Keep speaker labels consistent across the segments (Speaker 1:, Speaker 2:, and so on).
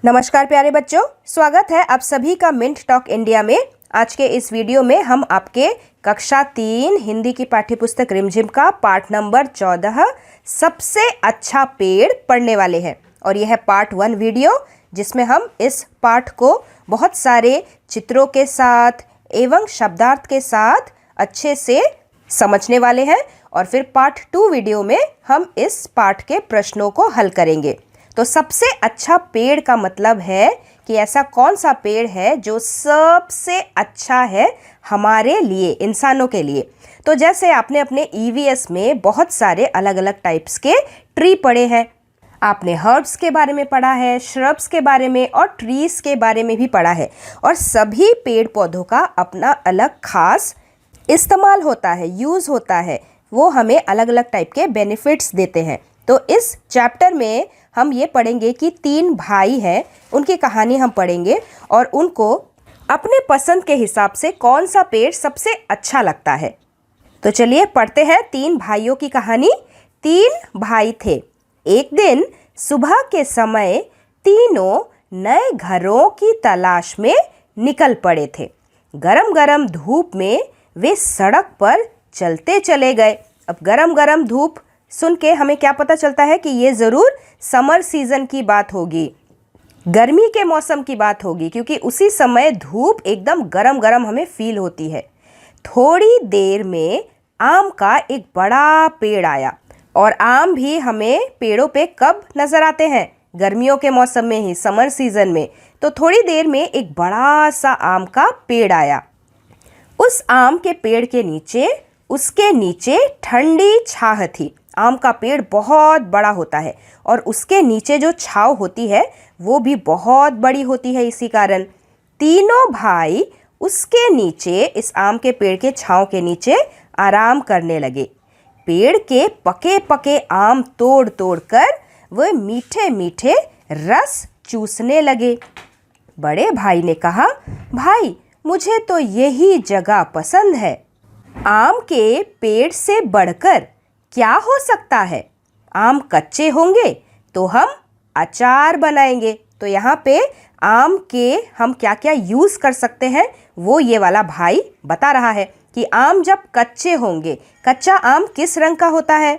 Speaker 1: नमस्कार प्यारे बच्चों, स्वागत है आप सभी का मिंट टॉक इंडिया में। आज के इस वीडियो में हम आपके कक्षा 3 हिंदी की पाठ्यपुस्तक रिमझिम का पाठ नंबर 14 सबसे अच्छा पेड़ पढ़ने वाले हैं। और यह है पार्ट 1 वीडियो, जिसमें हम इस पाठ को बहुत सारे चित्रों के साथ एवं शब्दार्थ के साथ अच्छे से समझने वाले हैं। और फिर पार्ट 2 वीडियो में हम इस पाठ के प्रश्नों को हल करेंगे। तो सबसे अच्छा पेड़ का मतलब है कि ऐसा कौन सा पेड़ है जो सबसे अच्छा है हमारे लिए, इंसानों के लिए। तो जैसे आपने अपने ईवीएस में बहुत सारे अलग अलग टाइप्स के ट्री पढ़े हैं। आपने हर्ब्स के बारे में पढ़ा है, श्रब्स के बारे में और ट्रीज के बारे में भी पढ़ा है। और सभी पेड़ पौधों का अपना अलग खास इस्तेमाल होता है, यूज़ होता है। वो हमें अलग अलग टाइप के बेनिफिट्स देते हैं। तो इस चैप्टर में हम ये पढ़ेंगे कि 3 भाई हैं, उनकी कहानी हम पढ़ेंगे और उनको अपने पसंद के हिसाब से कौन सा पेड़ सबसे अच्छा लगता है। तो चलिए पढ़ते हैं 3 भाइयों की कहानी। 3 भाई थे। एक दिन सुबह के समय तीनों नए घरों की तलाश में निकल पड़े थे। गरम गरम धूप में वे सड़क पर चलते चले गए। अब गरम गरम धूप सुन के हमें क्या पता चलता है कि ये ज़रूर समर सीज़न की बात होगी, गर्मी के मौसम की बात होगी, क्योंकि उसी समय धूप एकदम गरम गरम हमें फील होती है। थोड़ी देर में आम का एक बड़ा पेड़ आया। और आम भी हमें पेड़ों पे कब नज़र आते हैं? गर्मियों के मौसम में ही, समर सीज़न में। तो थोड़ी देर में एक बड़ा सा आम का पेड़ आया। उस आम के पेड़ के नीचे, उसके नीचे ठंडी छाह थी। आम का पेड़ बहुत बड़ा होता है और उसके नीचे जो छांव होती है वो भी बहुत बड़ी होती है। इसी कारण तीनों भाई उसके नीचे, इस आम के पेड़ के छांव के नीचे आराम करने लगे। पेड़ के पके पके आम तोड़ तोड़ कर वह मीठे मीठे रस चूसने लगे। बड़े भाई ने कहा, भाई मुझे तो यही जगह पसंद है। आम के पेड़ से बढ़कर क्या हो सकता है? आम कच्चे होंगे तो हम अचार बनाएंगे। तो यहाँ पे आम के हम क्या क्या यूज़ कर सकते हैं वो ये वाला भाई बता रहा है कि आम जब कच्चे होंगे, कच्चा आम किस रंग का होता है?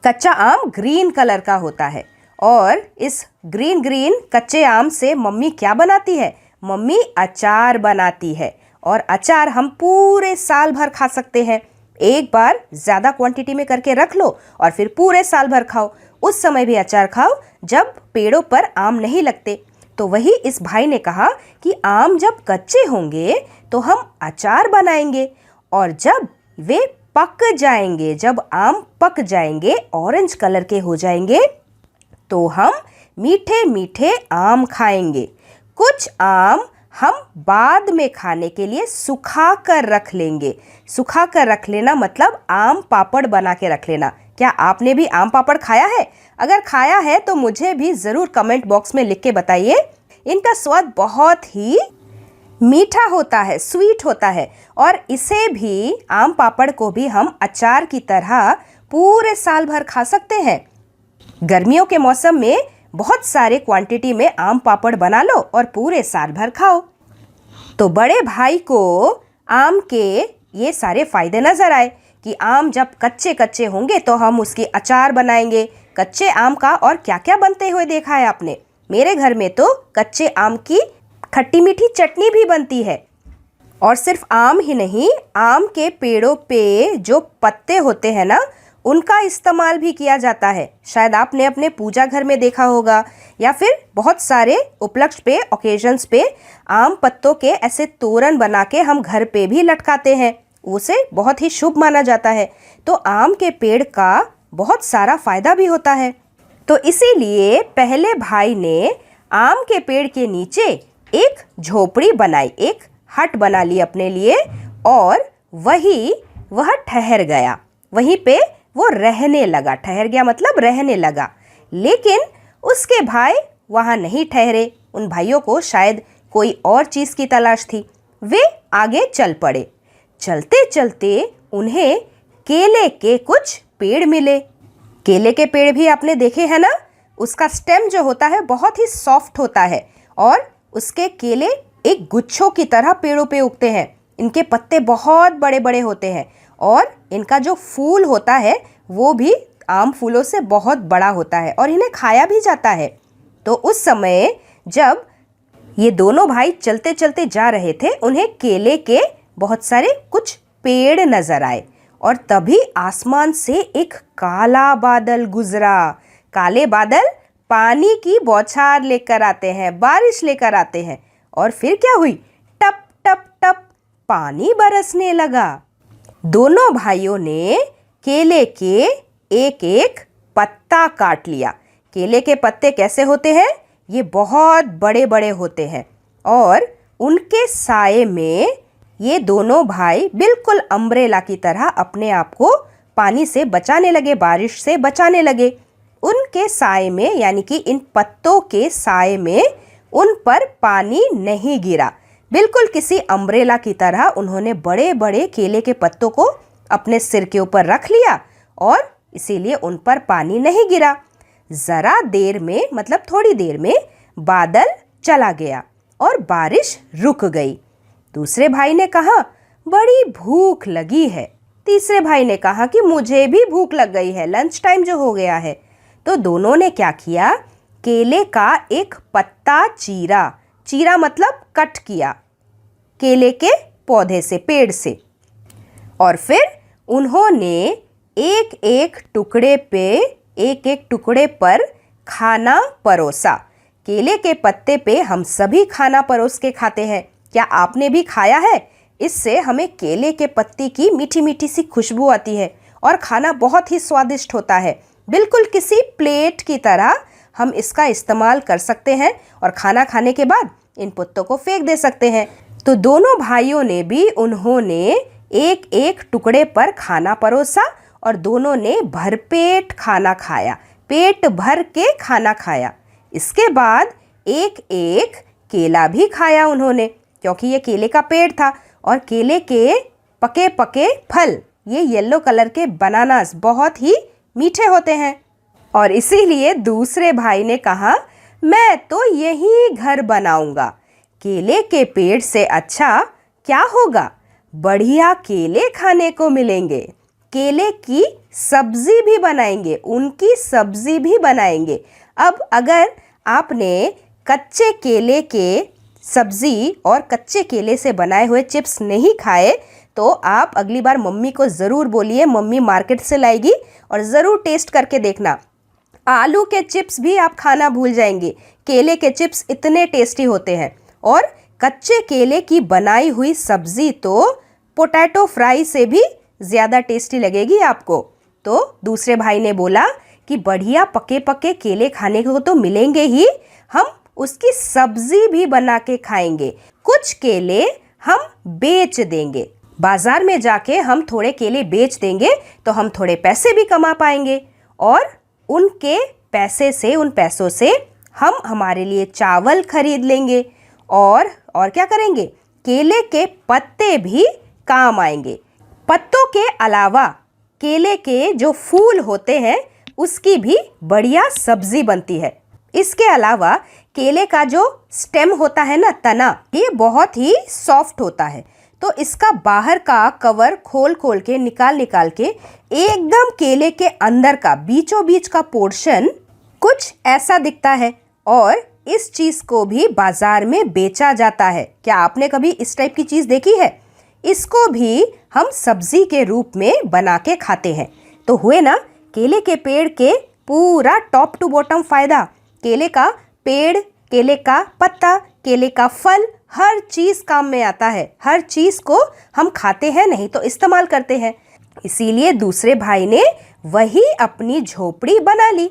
Speaker 1: कच्चा आम ग्रीन कलर का होता है। और इस ग्रीन ग्रीन कच्चे आम से मम्मी क्या बनाती है? मम्मी अचार बनाती है। और अचार हम पूरे साल भर खा सकते हैं। एक बार ज़्यादा क्वांटिटी में करके रख लो और फिर पूरे साल भर खाओ। उस समय भी अचार खाओ जब पेड़ों पर आम नहीं लगते। तो वही इस भाई ने कहा कि आम जब कच्चे होंगे तो हम अचार बनाएंगे। और जब वे पक जाएंगे, जब आम पक जाएंगे, ऑरेंज कलर के हो जाएंगे, तो हम मीठे मीठे आम खाएंगे। कुछ आम हम बाद में खाने के लिए सुखा कर रख लेंगे। सुखा कर रख लेना मतलब आम पापड़ बना के रख लेना। क्या आपने भी आम पापड़ खाया है? अगर खाया है तो मुझे भी ज़रूर कमेंट बॉक्स में लिख के बताइए। इनका स्वाद बहुत ही मीठा होता है, स्वीट होता है। और इसे भी, आम पापड़ को भी हम अचार की तरह पूरे साल भर खा सकते हैं। गर्मियों के मौसम में बहुत सारे क्वांटिटी में आम पापड़ बना लो और पूरे साल भर खाओ। तो बड़े भाई को आम के ये सारे फायदे नज़र आए कि आम जब कच्चे कच्चे होंगे तो हम उसकी अचार बनाएंगे। कच्चे आम का और क्या क्या बनते हुए देखा है आपने? मेरे घर में तो कच्चे आम की खट्टी मीठी चटनी भी बनती है। और सिर्फ आम ही नहीं, आम के पेड़ों पे जो पत्ते होते हैं ना, उनका इस्तेमाल भी किया जाता है। शायद आपने अपने पूजा घर में देखा होगा, या फिर बहुत सारे उपलक्ष्य पे, ओकेजन्स पे आम पत्तों के ऐसे तोरण बना के हम घर पे भी लटकाते हैं। उसे बहुत ही शुभ माना जाता है। तो आम के पेड़ का बहुत सारा फायदा भी होता है। तो इसीलिए पहले भाई ने आम के पेड़ के नीचे एक झोपड़ी बनाई, एक हट बना ली अपने लिए, और वह ठहर गया। वहीं पे वो रहने लगा। ठहर गया मतलब रहने लगा। लेकिन उसके भाई वहाँ नहीं ठहरे। उन भाइयों को शायद कोई और चीज़ की तलाश थी। वे आगे चल पड़े। चलते चलते उन्हें केले के कुछ पेड़ मिले। केले के पेड़ भी आपने देखे हैं ना? उसका स्टेम जो होता है बहुत ही सॉफ्ट होता है और उसके केले एक गुच्छों की तरह पेड़ों पे उगते हैं। इनके पत्ते बहुत बड़े बड़े होते हैं और इनका जो फूल होता है वो भी आम फूलों से बहुत बड़ा होता है और इन्हें खाया भी जाता है। तो उस समय जब ये दोनों भाई चलते चलते जा रहे थे, उन्हें केले के बहुत सारे कुछ पेड़ नजर आए और तभी आसमान से एक काला बादल गुजरा। काले बादल पानी की बौछार लेकर आते हैं, बारिश लेकर आते हैं और फिर क्या हुई, टप टप टप पानी बरसने लगा। दोनों भाइयों ने केले के एक एक पत्ता काट लिया। केले के पत्ते कैसे होते हैं, ये बहुत बड़े बड़े होते हैं और उनके साए में ये दोनों भाई बिल्कुल अम्ब्रेला की तरह अपने आप को पानी से बचाने लगे, बारिश से बचाने लगे। उनके साए में यानी कि इन पत्तों के साए में उन पर पानी नहीं गिरा। बिल्कुल किसी अम्ब्रेला की तरह उन्होंने बड़े बड़े केले के पत्तों को अपने सिर के ऊपर रख लिया और इसीलिए उन पर पानी नहीं गिरा। जरा देर में, मतलब थोड़ी देर में बादल चला गया और बारिश रुक गई। दूसरे भाई ने कहा बड़ी भूख लगी है। तीसरे भाई ने कहा कि मुझे भी भूख लग गई है, लंच टाइम जो हो गया है। तो दोनों ने क्या किया, केले का एक पत्ता चीरा, चीरा मतलब कट किया केले के पौधे से, पेड़ से, और फिर उन्होंने एक एक टुकड़े पर खाना परोसा। केले के पत्ते पे हम सभी खाना परोस के खाते हैं। क्या आपने भी खाया है? इससे हमें केले के पत्ते की मीठी मीठी सी खुशबू आती है और खाना बहुत ही स्वादिष्ट होता है। बिल्कुल किसी प्लेट की तरह हम इसका इस्तेमाल कर सकते हैं और खाना खाने के बाद इन पत्तों को फेंक दे सकते हैं। तो दोनों भाइयों ने भी उन्होंने एक एक टुकड़े पर खाना परोसा और दोनों ने भरपेट खाना खाया, पेट भर के खाना खाया। इसके बाद एक एक केला भी खाया उन्होंने, क्योंकि ये केले का पेड़ था और केले के पके पके फल, ये येलो कलर के बनानास बहुत ही मीठे होते हैं और इसीलिए दूसरे भाई ने कहा मैं तो यही घर बनाऊंगा। केले के पेड़ से अच्छा क्या होगा, बढ़िया केले खाने को मिलेंगे, केले की सब्जी भी बनाएंगे, उनकी सब्जी भी बनाएंगे। अब अगर आपने कच्चे केले के सब्जी और कच्चे केले से बनाए हुए चिप्स नहीं खाए तो आप अगली बार मम्मी को ज़रूर बोलिए, मम्मी मार्केट से लाएगी और ज़रूर टेस्ट करके देखना। आलू के चिप्स भी आप खाना भूल जाएंगे, केले के चिप्स इतने टेस्टी होते हैं। और कच्चे केले की बनाई हुई सब्जी तो पोटैटो फ्राई से भी ज़्यादा टेस्टी लगेगी आपको। तो दूसरे भाई ने बोला कि बढ़िया पके पके केले खाने को तो मिलेंगे ही, हम उसकी सब्जी भी बना के खाएंगे। कुछ केले हम बेच देंगे, बाजार में जाके हम थोड़े केले बेच देंगे तो हम थोड़े पैसे भी कमा पाएंगे और उनके पैसे से, उन पैसों से हम हमारे लिए चावल खरीद लेंगे और क्या करेंगे, केले के पत्ते भी काम आएंगे। पत्तों के अलावा केले के जो फूल होते हैं उसकी भी बढ़िया सब्जी बनती है। इसके अलावा केले का जो स्टेम होता है ना, तना, ये बहुत ही सॉफ्ट होता है। तो इसका बाहर का कवर खोल खोल के, निकाल के एकदम केले के अंदर का बीचों बीच का पोर्शन कुछ ऐसा दिखता है और इस चीज़ को भी बाजार में बेचा जाता है। क्या आपने कभी इस टाइप की चीज़ देखी है? इसको भी हम सब्जी के रूप में बना के खाते हैं। तो हुए ना केले के पेड़ के पूरा टॉप टू बॉटम फायदा। केले का पेड़, केले का पत्ता, केले का फल, हर चीज़ काम में आता है। हर चीज़ को हम खाते हैं, नहीं तो इस्तेमाल करते हैं। इसीलिए दूसरे भाई ने वही अपनी झोपड़ी बना ली।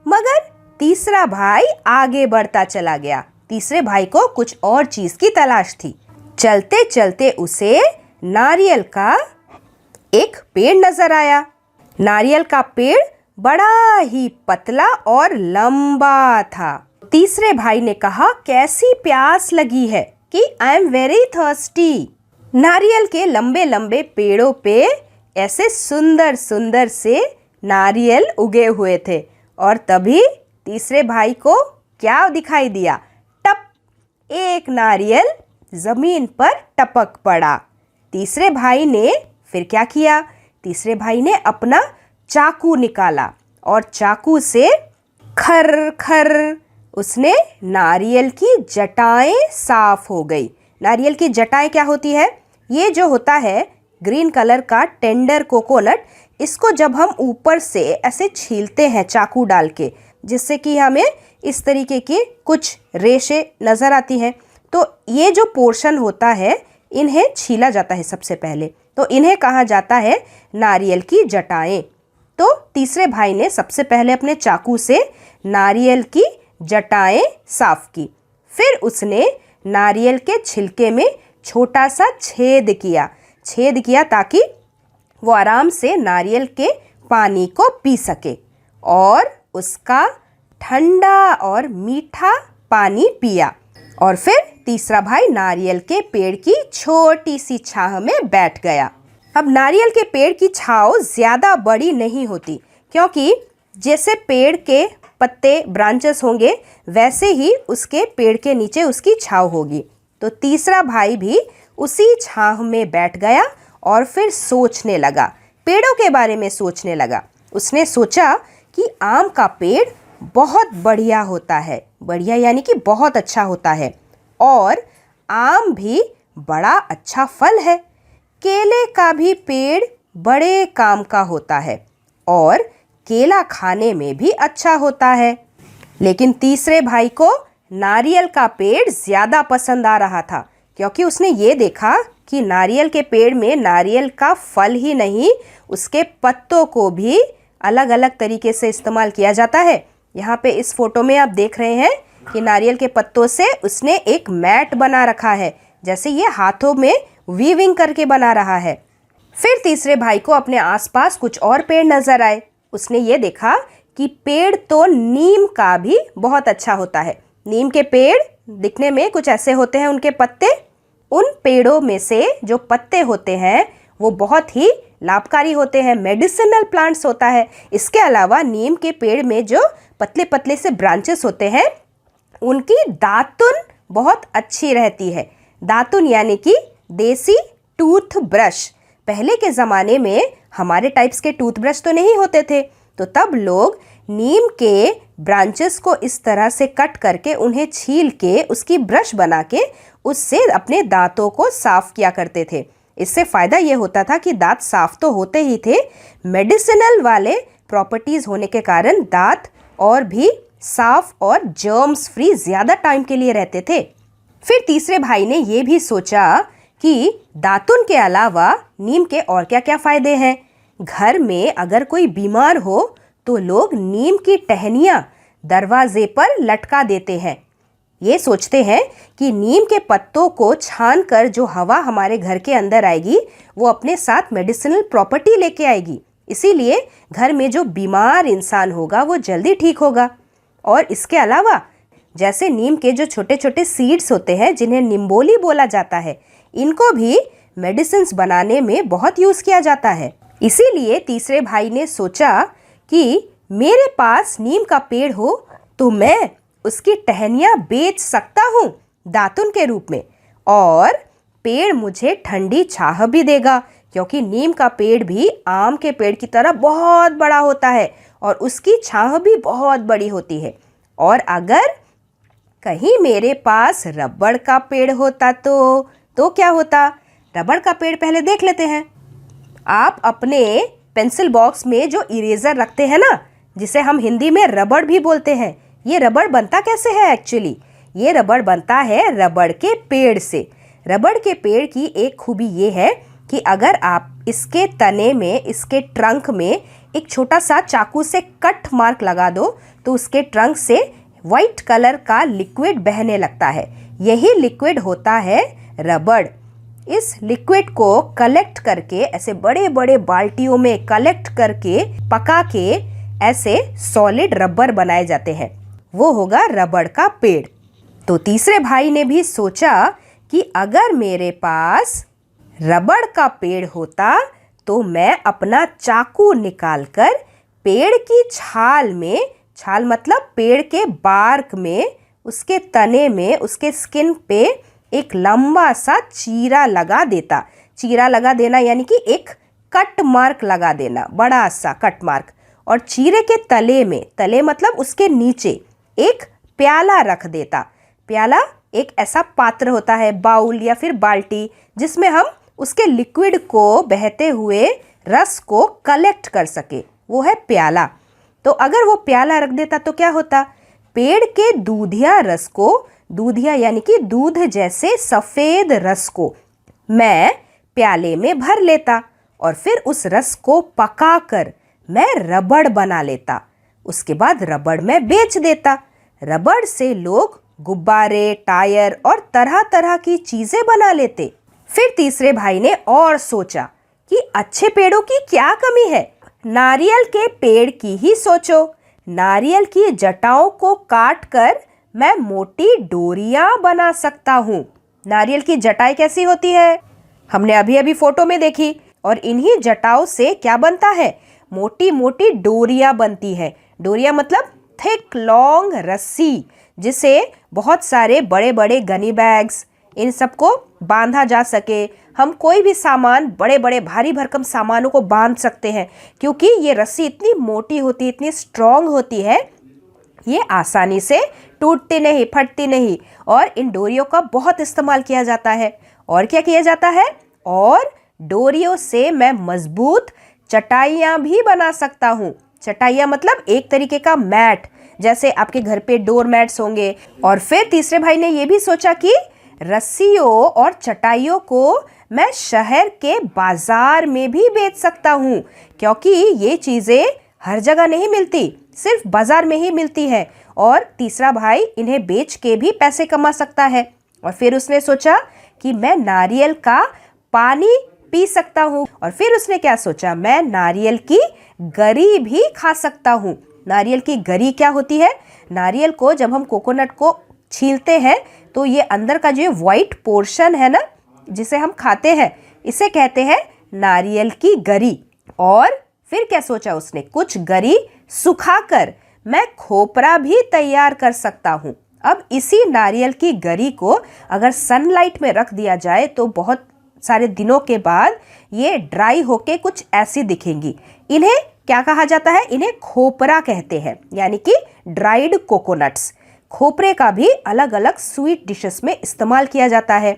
Speaker 1: मगर तीसरा भाई आगे बढ़ता चला गया। तीसरे भाई को कुछ और चीज़ की तलाश थी। चलते चलते उसे नारियल का एक पेड़ नजर आया। नारियल का पेड़ बड़ा ही पतला और लंबा था। तीसरे भाई ने कहा कैसी प्यास लगी है कि आई एम वेरी थर्स्टी। नारियल के लंबे लंबे पेड़ों पे ऐसे सुंदर सुंदर से नारियल उगे हुए थे और तभी तीसरे भाई को क्या दिखाई दिया? टप, एक नारियल जमीन पर टपक पड़ा। तीसरे भाई ने फिर क्या किया? तीसरे भाई ने अपना चाकू निकाला और चाकू से खर खर उसने नारियल की जटाएं साफ हो गई। नारियल की जटाएं क्या होती है? ये जो होता है ग्रीन कलर का टेंडर कोकोनट, इसको जब हम ऊपर से ऐसे छीलते हैं चाकू डाल के, जिससे कि हमें इस तरीके की कुछ रेशें नज़र आती हैं, तो ये जो पोर्शन होता है इन्हें छीला जाता है सबसे पहले, तो इन्हें कहा जाता है नारियल की जटाएं। तो तीसरे भाई ने सबसे पहले अपने चाकू से नारियल की जटाएं साफ की। फिर उसने नारियल के छिलके में छोटा सा छेद किया ताकि वो आराम से नारियल के पानी को पी सके, और उसका ठंडा और मीठा पानी पिया। और फिर तीसरा भाई नारियल के पेड़ की छोटी सी छांव में बैठ गया। अब नारियल के पेड़ की छांव ज़्यादा बड़ी नहीं होती, क्योंकि जैसे पेड़ के पत्ते ब्रांचेस होंगे वैसे ही उसके पेड़ के नीचे उसकी छांव होगी। तो तीसरा भाई भी उसी छांव में बैठ गया और फिर सोचने लगा, पेड़ों के बारे में सोचने लगा। उसने सोचा कि आम का पेड़ बहुत बढ़िया होता है, बढ़िया यानी कि बहुत अच्छा होता है, और आम भी बड़ा अच्छा फल है। केले का भी पेड़ बड़े काम का होता है और केला खाने में भी अच्छा होता है। लेकिन तीसरे भाई को नारियल का पेड़ ज़्यादा पसंद आ रहा था, क्योंकि उसने ये देखा कि नारियल के पेड़ में नारियल का फल ही नहीं, उसके पत्तों को भी अलग अलग तरीके से इस्तेमाल किया जाता है। यहाँ पे इस फोटो में आप देख रहे हैं कि नारियल के पत्तों से उसने एक मैट बना रखा है, जैसे ये हाथों में वीविंग करके बना रहा है। फिर तीसरे भाई को अपने आसपास कुछ और पेड़ नजर आए। उसने ये देखा कि पेड़ तो नीम का भी बहुत अच्छा होता है। नीम के पेड़ दिखने में कुछ ऐसे होते हैं, उनके पत्ते, उन पेड़ों में से जो पत्ते होते हैं वो बहुत ही लाभकारी होते हैं, मेडिसिनल प्लांट्स होता है। इसके अलावा नीम के पेड़ में जो पतले पतले से ब्रांचेस होते हैं उनकी दातुन बहुत अच्छी रहती है। दातुन यानी कि देसी टूथ ब्रश। पहले के ज़माने में हमारे टाइप्स के टूथब्रश तो नहीं होते थे, तो तब लोग नीम के ब्रांचेस को इस तरह से कट करके उन्हें छील के उसकी ब्रश बना के उससे अपने दांतों को साफ किया करते थे। इससे फ़ायदा ये होता था कि दांत साफ तो होते ही थे, मेडिसिनल वाले प्रॉपर्टीज़ होने के कारण दांत और भी साफ और जर्म्स फ्री ज़्यादा टाइम के लिए रहते थे। फिर तीसरे भाई ने ये भी सोचा कि दातुन के अलावा नीम के और क्या क्या फ़ायदे हैं। घर में अगर कोई बीमार हो तो लोग नीम की टहनियाँ दरवाजे पर लटका देते हैं। ये सोचते हैं कि नीम के पत्तों को छानकर जो हवा हमारे घर के अंदर आएगी वो अपने साथ मेडिसिनल प्रॉपर्टी लेके आएगी, इसीलिए घर में जो बीमार इंसान होगा वो जल्दी ठीक होगा। और इसके अलावा जैसे नीम के जो छोटे छोटे सीड्स होते हैं जिन्हें निम्बोली बोला जाता है, इनको भी मेडिसिन्स बनाने में बहुत यूज़ किया जाता है। इसीलिए तीसरे भाई ने सोचा कि मेरे पास नीम का पेड़ हो तो मैं उसकी टहनियाँ बेच सकता हूँ दातुन के रूप में, और पेड़ मुझे ठंडी छाह भी देगा, क्योंकि नीम का पेड़ भी आम के पेड़ की तरह बहुत बड़ा होता है और उसकी छाह भी बहुत बड़ी होती है। और अगर कहीं मेरे पास रबड़ का पेड़ होता तो क्या होता? रबड़ का पेड़ पहले देख लेते हैं। आप अपने पेंसिल बॉक्स में जो इरेज़र रखते हैं ना, जिसे हम हिंदी में रबड़ भी बोलते हैं, ये रबड़ बनता कैसे है? एक्चुअली ये रबड़ बनता है रबड़ के पेड़ से। रबड़ के पेड़ की एक खूबी ये है कि अगर आप इसके तने में, इसके ट्रंक में एक छोटा सा चाकू से कट मार्क लगा दो तो उसके ट्रंक से वाइट कलर का लिक्विड बहने लगता है। यही लिक्विड होता है रबड़। इस लिक्विड को कलेक्ट करके ऐसे बड़े बड़े बाल्टियों में कलेक्ट करके पका के ऐसे सॉलिड रबर बनाए जाते हैं, वो होगा रबड़ का पेड़। तो तीसरे भाई ने भी सोचा कि अगर मेरे पास रबड़ का पेड़ होता तो मैं अपना चाकू निकालकर पेड़ की छाल में छाल मतलब पेड़ के बार्क में, उसके तने में, उसके स्किन पे एक लंबा सा चीरा लगा देता। चीरा लगा देना यानी कि एक कट मार्क लगा देना, बड़ा सा कट मार्क। और चीरे के तले में, तले मतलब उसके नीचे, एक प्याला रख देता। प्याला एक ऐसा पात्र होता है, बाउल या फिर बाल्टी, जिसमें हम उसके लिक्विड को, बहते हुए रस को कलेक्ट कर सके, वो है प्याला। तो अगर वो प्याला रख देता तो क्या होता, पेड़ के दूधिया रस को, दूधिया यानी कि दूध जैसे सफ़ेद रस को मैं प्याले में भर लेता और फिर उस रस को पकाकर मैं रबड़ बना लेता। उसके बाद रबड़ में बेच देता। रबड़ से लोग गुब्बारे, टायर और तरह तरह की चीजें बना लेते। फिर तीसरे भाई ने और सोचा कि अच्छे पेड़ों की क्या कमी है, नारियल के पेड़ की ही सोचो। नारियल की जटाओं को काट कर मैं मोटी डोरियां बना सकता हूँ। नारियल की जटाएं कैसी होती है, हमने अभी अभी फोटो में देखी। और इन्हीं जटाओं से क्या बनता है, मोटी मोटी डोरियां बनती है। डोरियां मतलब थिक लॉन्ग रस्सी, जिसे बहुत सारे बड़े बड़े गनी बैग्स, इन सबको बांधा जा सके। हम कोई भी सामान, बड़े बड़े भारी भरकम सामानों को बांध सकते हैं, क्योंकि ये रस्सी इतनी मोटी होती है, इतनी स्ट्रॉन्ग होती है, ये आसानी से टूटती नहीं, फटती नहीं। और इन डोरियों का बहुत इस्तेमाल किया जाता है। और क्या किया जाता है, और डोरियों से मैं मजबूत चटाइयाँ भी बना सकता हूँ। चटाइयाँ मतलब एक तरीके का मैट, जैसे आपके घर पे डोर मैट्स होंगे। और फिर तीसरे भाई ने ये भी सोचा कि रस्सियों और चटाइयों को मैं शहर के बाजार में भी बेच सकता हूँ, क्योंकि ये चीज़ें हर जगह नहीं मिलती, सिर्फ बाजार में ही मिलती है। और तीसरा भाई इन्हें बेच के भी पैसे कमा सकता है। और फिर उसने सोचा कि मैं नारियल का पानी पी सकता हूँ। और फिर उसने क्या सोचा, मैं नारियल की गरी भी खा सकता हूँ। नारियल की गरी क्या होती है, नारियल को जब हम कोकोनट को छीलते हैं तो ये अंदर का जो वाइट पोर्शन है ना, जिसे हम खाते हैं, इसे कहते हैं नारियल की गरी। और फिर क्या सोचा उसने, कुछ गरी सुखाकर मैं खोपरा भी तैयार कर सकता हूँ। अब इसी नारियल की गरी को अगर सनलाइट में रख दिया जाए तो बहुत सारे दिनों के बाद ये ड्राई होके कुछ ऐसी दिखेंगी। इन्हें क्या कहा जाता है, इन्हें खोपरा कहते हैं, यानी कि ड्राइड कोकोनट्स। खोपरे का भी अलग अलग स्वीट डिशेस में इस्तेमाल किया जाता है।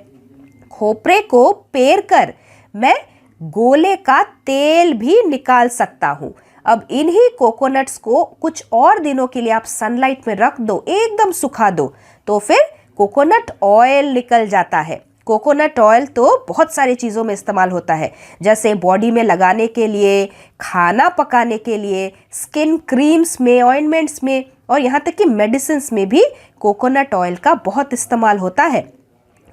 Speaker 1: खोपरे को पेर कर मैं गोले का तेल भी निकाल सकता हूँ। अब इन्हीं कोकोनट्स को कुछ और दिनों के लिए आप सनलाइट में रख दो, एकदम सुखा दो, तो फिर कोकोनट ऑयल निकल जाता है। कोकोनट ऑयल तो बहुत सारी चीज़ों में इस्तेमाल होता है, जैसे बॉडी में लगाने के लिए, खाना पकाने के लिए, स्किन क्रीम्स में, ऑइंटमेंट्स में, और यहाँ तक कि मेडिसिन्स में भी कोकोनट ऑयल का बहुत इस्तेमाल होता है।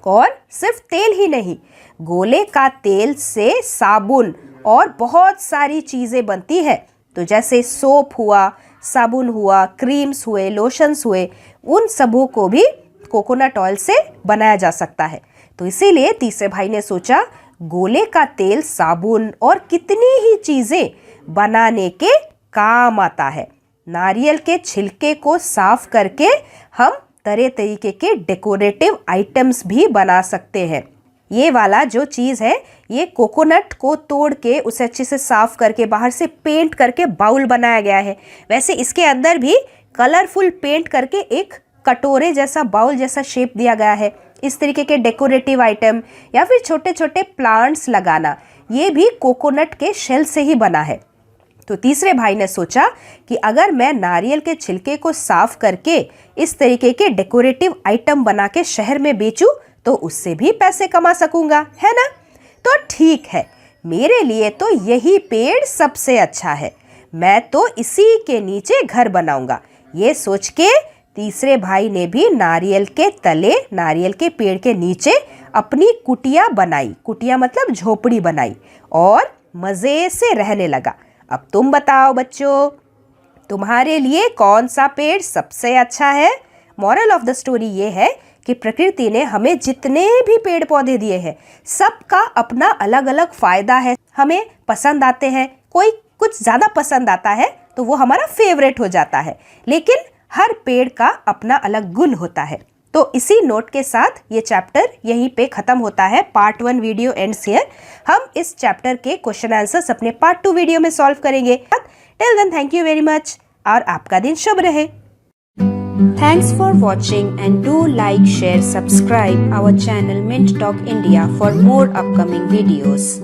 Speaker 1: और सिर्फ तेल ही नहीं, गोले का तेल से साबुन और बहुत सारी चीज़ें बनती है। तो जैसे सोप हुआ, साबुन हुआ, क्रीम्स हुए, लोशंस हुए, उन सबों को भी कोकोनट ऑयल से बनाया जा सकता है। तो इसीलिए तीसरे भाई ने सोचा, गोले का तेल साबुन और कितनी ही चीज़ें बनाने के काम आता है। नारियल के छिलके को साफ करके हम तरह तरीके के डेकोरेटिव आइटम्स भी बना सकते हैं। ये वाला जो चीज़ है, ये कोकोनट को तोड़ के उसे अच्छे से साफ करके बाहर से पेंट करके बाउल बनाया गया है। वैसे इसके अंदर भी कलरफुल पेंट करके एक कटोरे जैसा, बाउल जैसा शेप दिया गया है। इस तरीके के डेकोरेटिव आइटम या फिर छोटे छोटे प्लांट्स लगाना, ये भी कोकोनट के शेल से ही बना है। तो तीसरे भाई ने सोचा कि अगर मैं नारियल के छिलके को साफ करके इस तरीके के डेकोरेटिव आइटम बना के शहर में बेचूं तो उससे भी पैसे कमा सकूंगा, है ना। तो ठीक है, मेरे लिए तो यही पेड़ सबसे अच्छा है, मैं तो इसी के नीचे घर बनाऊंगा। ये सोच के तीसरे भाई ने भी नारियल के तले, नारियल के पेड़ के नीचे अपनी कुटिया बनाई। कुटिया मतलब झोपड़ी बनाई और मज़े से रहने लगा। अब तुम बताओ बच्चों, तुम्हारे लिए कौन सा पेड़ सबसे अच्छा है। मॉरल ऑफ द स्टोरी ये है कि प्रकृति ने हमें जितने भी पेड़ पौधे दिए हैं, सबका अपना अलग अलग फ़ायदा है। हमें पसंद आते हैं, कोई कुछ ज़्यादा पसंद आता है तो वो हमारा फेवरेट हो जाता है, लेकिन हर पेड़ का अपना अलग गुण होता है। तो इसी नोट के साथ ये चैप्टर यहीं पे खत्म होता है। Part 1 video ends here. हम इस चैप्टर के क्वेश्चन आंसर्स अपने पार्ट 2 वीडियो में सॉल्व करेंगे। Till then thank you very much और आपका दिन शुभ रहे। Thanks for watching and do like, share, subscribe our channel Mint Talk India for more upcoming videos.